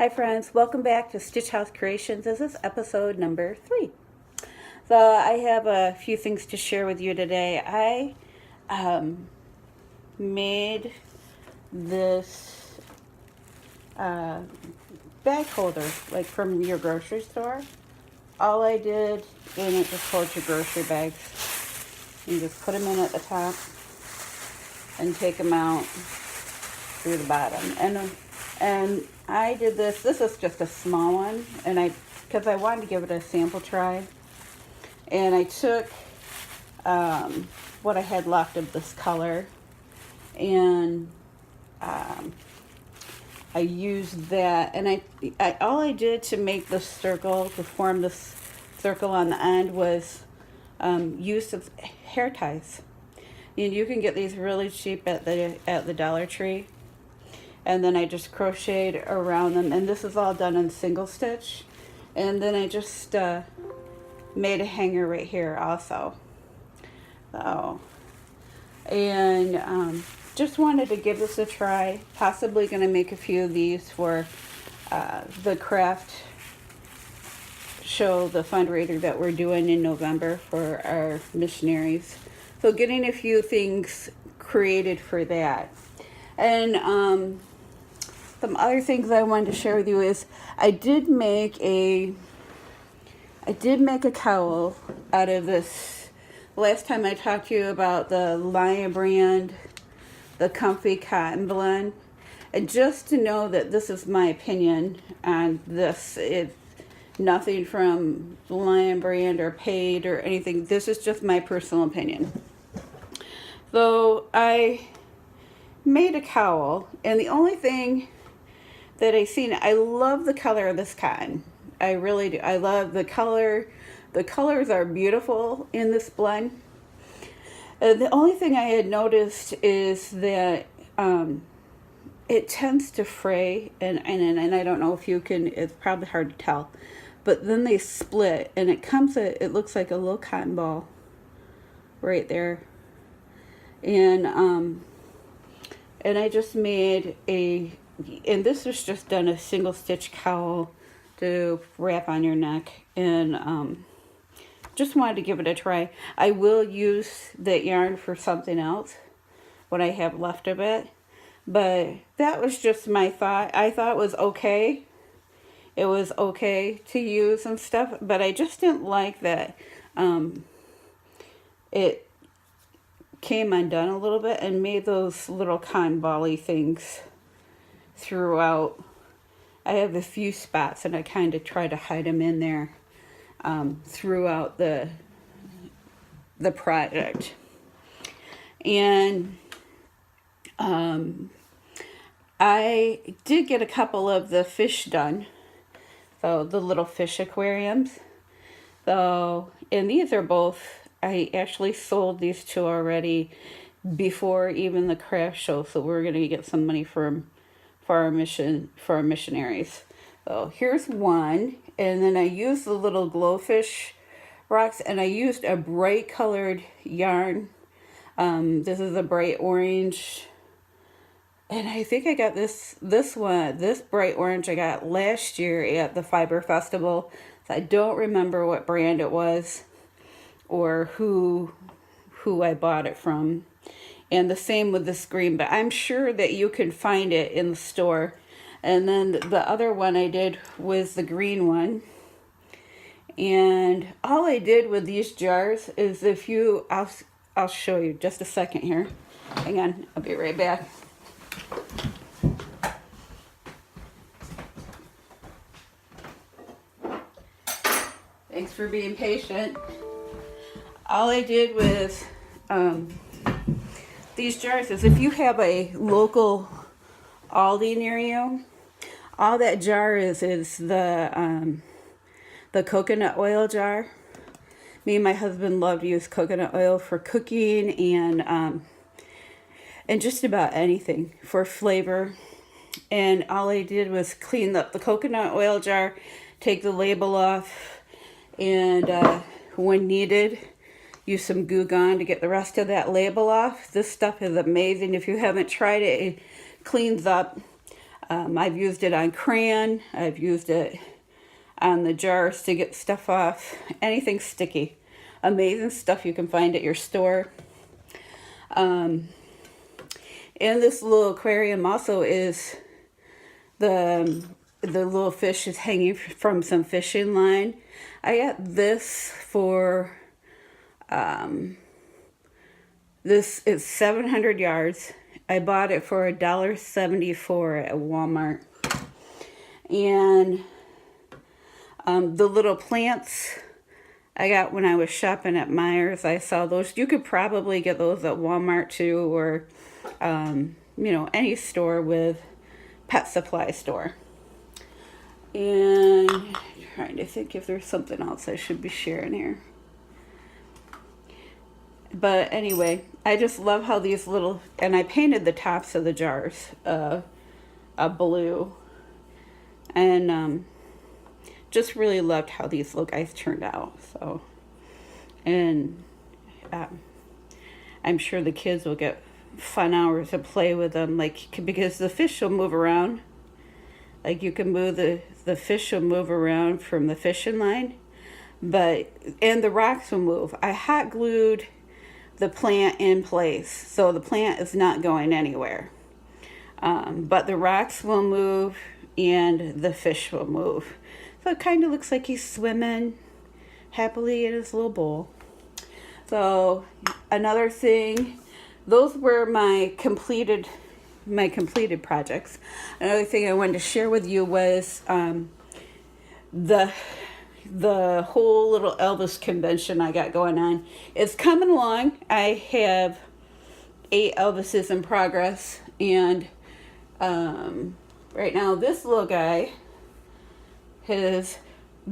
Hi friends, welcome back to Stitch House Creations. This is episode number 3. So I have a few things to share with you today. I made this bag holder, like from your grocery store. All I did, and it just holds your grocery bags. You just put them in at the top and take them out through the bottom. And I did this. This is just a small one, and because I wanted to give it a sample try, and I took what I had left of this color, and I used that, and I all I did to make this circle, to form this circle on the end, was use of hair ties. And you can get these really cheap at the Dollar Tree. And then I just crocheted around them, and this is all done in single stitch. And then I just made a hanger right here also. So, and just wanted to give this a try. Possibly going to make a few of these for the craft show, the fundraiser that we're doing in November for our missionaries. So getting a few things created for that. And some other things I wanted to share with you is I did make a cowl out of this. Last time I talked to you about the Lion brand, the Comfy Cotton Blend. And just to know that this is my opinion on this. It's nothing from the Lion brand or paid or anything. This is just my personal opinion. So I made a cowl, and the only thing that I seen, I love the color of this cotton. I really do. I love the color. The colors are beautiful in this blend. The only thing I had noticed is that it tends to fray, and I don't know if you can, it's probably hard to tell, but then they split, and it looks like a little cotton ball right there. And I just made and this was just done a single stitch cowl to wrap on your neck, and just wanted to give it a try. I will use that yarn for something else, what I have left of it, but that was just my thought. I thought it was okay. It was okay to use and stuff, but I just didn't like that it came undone a little bit and made those little cotton ball-y things throughout. I have a few spots, and I kind of try to hide them in there throughout the project. And I did get a couple of the fish done, so the little fish aquariums. So, and these are both, I actually sold these two already before even the craft show, so we're going to get some money for our missionaries. So here's one, and then I used the little glowfish rocks, and I used a bright colored yarn. This is a bright orange, and I think I got this bright orange I got last year at the Fiber Festival. So I don't remember what brand it was or who I bought it from. And the same with this green, but I'm sure that you can find it in the store. And then the other one I did was the green one. And all I did with these jars is I'll show you just a second here. Hang on, I'll be right back. Thanks for being patient. All I did was these jars is if you have a local Aldi near you, all that jar is the coconut oil jar. Me and my husband love to use coconut oil for cooking and just about anything for flavor. And all I did was clean up the coconut oil jar, take the label off, and when needed, use some Goo Gone to get the rest of that label off. This stuff is amazing. If you haven't tried it, it cleans up I've used it on crayon. I've used it on the jars to get stuff off. Anything sticky. Amazing stuff you can find at your store. In this little aquarium also is the little fish is hanging from some fishing line. I got this for this is 700 yards. I bought it for $1.74 at Walmart. And the little plants I got when I was shopping at Myers, I saw those. You could probably get those at Walmart too, or any store with pet supply store. And I'm trying to think if there's something else I should be sharing here. But anyway, I just love how these little, and I painted the tops of the jars a blue. And just really loved how these little guys turned out. So, and I'm sure the kids will get fun hours to play with them, because the fish will move around. Like you can move the fish will move around from the fishing line, and the rocks will move. I hot glued the plant in place, so the plant is not going anywhere. But the rocks will move and the fish will move. So it kind of looks like he's swimming happily in his little bowl. So another thing, those were my completed projects. Another thing I wanted to share with you was the whole little Elvis convention I got going on. It's coming along. I have 8 Elvises in progress, and right now this little guy has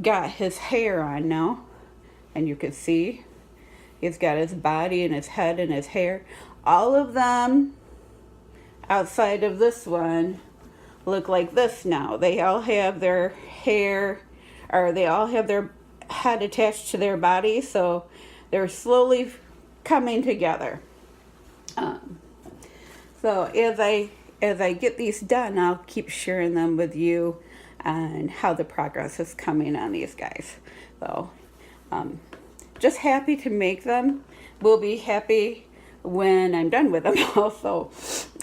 got his hair on now, and you can see he's got his body and his head and his hair. All of them outside of this one look like this now. They all have their hair, or they all have their head attached to their body, so they're slowly coming together. So as I get these done, I'll keep sharing them with you and how the progress is coming on these guys. So just happy to make them. We'll be happy when I'm done with them also.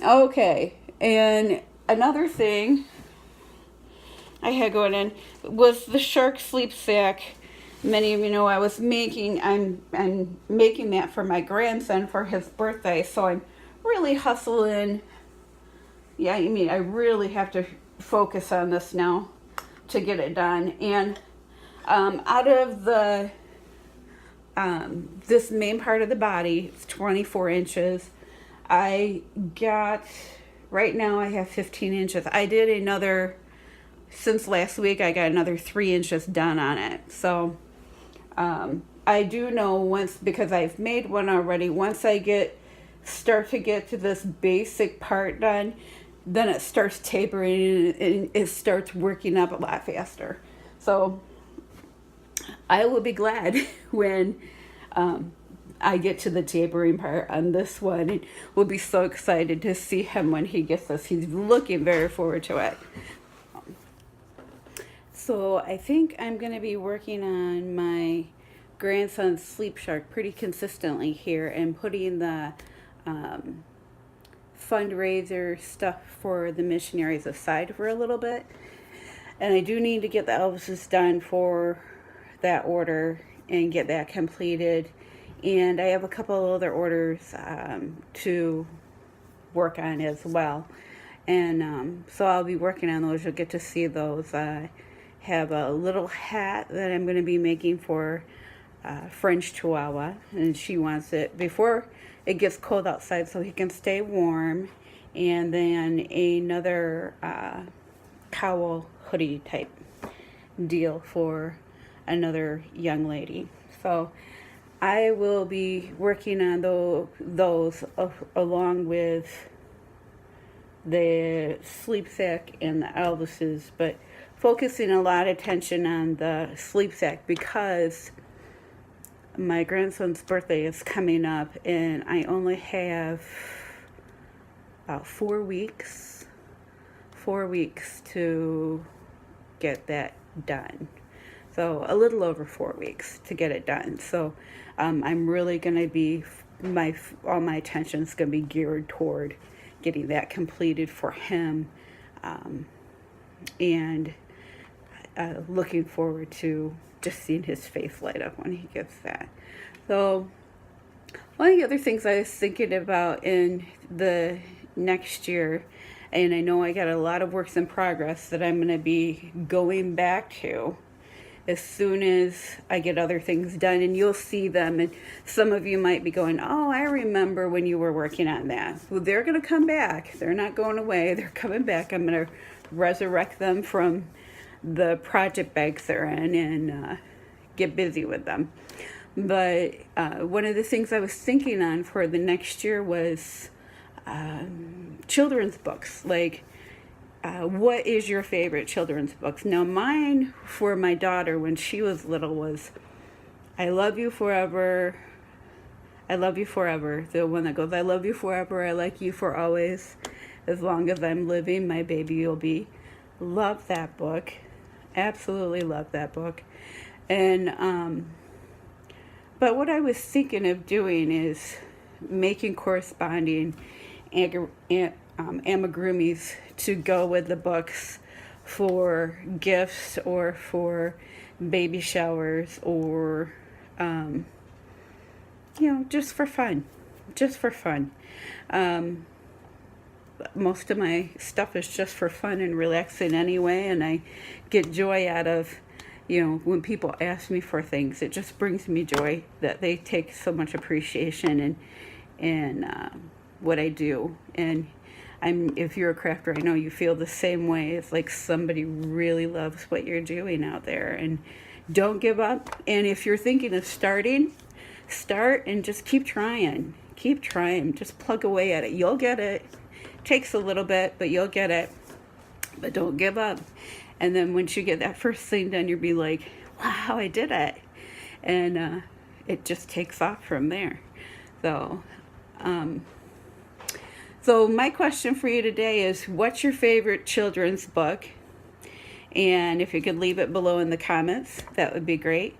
Okay, and another thing I had going in was the shark sleep sack. Many of you know I'm making that for my grandson for his birthday, so I'm really hustling. Yeah, I really have to focus on this now to get it done. And out of the this main part of the body, it's 24 inches. Right now I have 15 inches. I did another, since last week, I got another 3 inches done on it. So I do know because I've made one already, once I start to get to this basic part done, then it starts tapering and it starts working up a lot faster. So I will be glad when I get to the tapering part on this one, and we'll be so excited to see him when he gets this. He's looking very forward to it. So I think I'm going to be working on my grandson's Sleep Shark pretty consistently here, and putting the fundraiser stuff for the missionaries aside for a little bit. And I do need to get the Elvises done for that order and get that completed. And I have a couple of other orders to work on as well. And so I'll be working on those. You'll get to see those. I have a little hat that I'm going to be making for French Chihuahua, and she wants it before it gets cold outside so he can stay warm. And then another cowl hoodie type deal for another young lady. So I will be working on those along with the sleep sack and the Elvises, but focusing a lot of attention on the sleep sack because my grandson's birthday is coming up, and I only have about 4 weeks 4 weeks to get that done. So a little over 4 weeks to get it done. So I'm really going to be, all my attention is going to be geared toward getting that completed for him, and looking forward to just seeing his face light up when he gets that. So one of the other things I was thinking about in the next year, and I know I got a lot of works in progress that I'm going to be going back to as soon as I get other things done, and you'll see them, and some of you might be going, oh, I remember when you were working on that. Well, they're going to come back. They're not going away. They're coming back. I'm going to resurrect them from the project bags they're in and get busy with them. But one of the things I was thinking on for the next year was children's books. Like, what is your favorite children's books? Now, mine for my daughter when she was little was I Love You Forever, I Love You Forever. The one that goes, I love you forever, I like you for always. As long as I'm living, my baby you'll be. Love that book. Absolutely love that book. And, but what I was thinking of doing is making corresponding amigurumis to go with the books for gifts or for baby showers or, just for fun. Just for fun. Most of my stuff is just for fun and relaxing anyway, and I get joy out of, when people ask me for things. It just brings me joy that they take so much appreciation in what I do. And if you're a crafter, I know you feel the same way. It's like somebody really loves what you're doing out there, and don't give up. And if you're thinking of starting, start and just keep trying. Keep trying. Just plug away at it. You'll get it. Takes a little bit, but you'll get it. But don't give up. And then once you get that first thing done, you'll be like, wow, I did it. And it just takes off from there. So my question for you today is, what's your favorite children's book? And if you could leave it below in the comments, that would be great.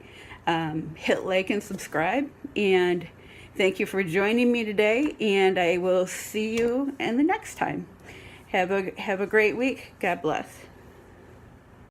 Hit like and subscribe. And thank you for joining me today, and I will see you in the next time. Have a great week. God bless.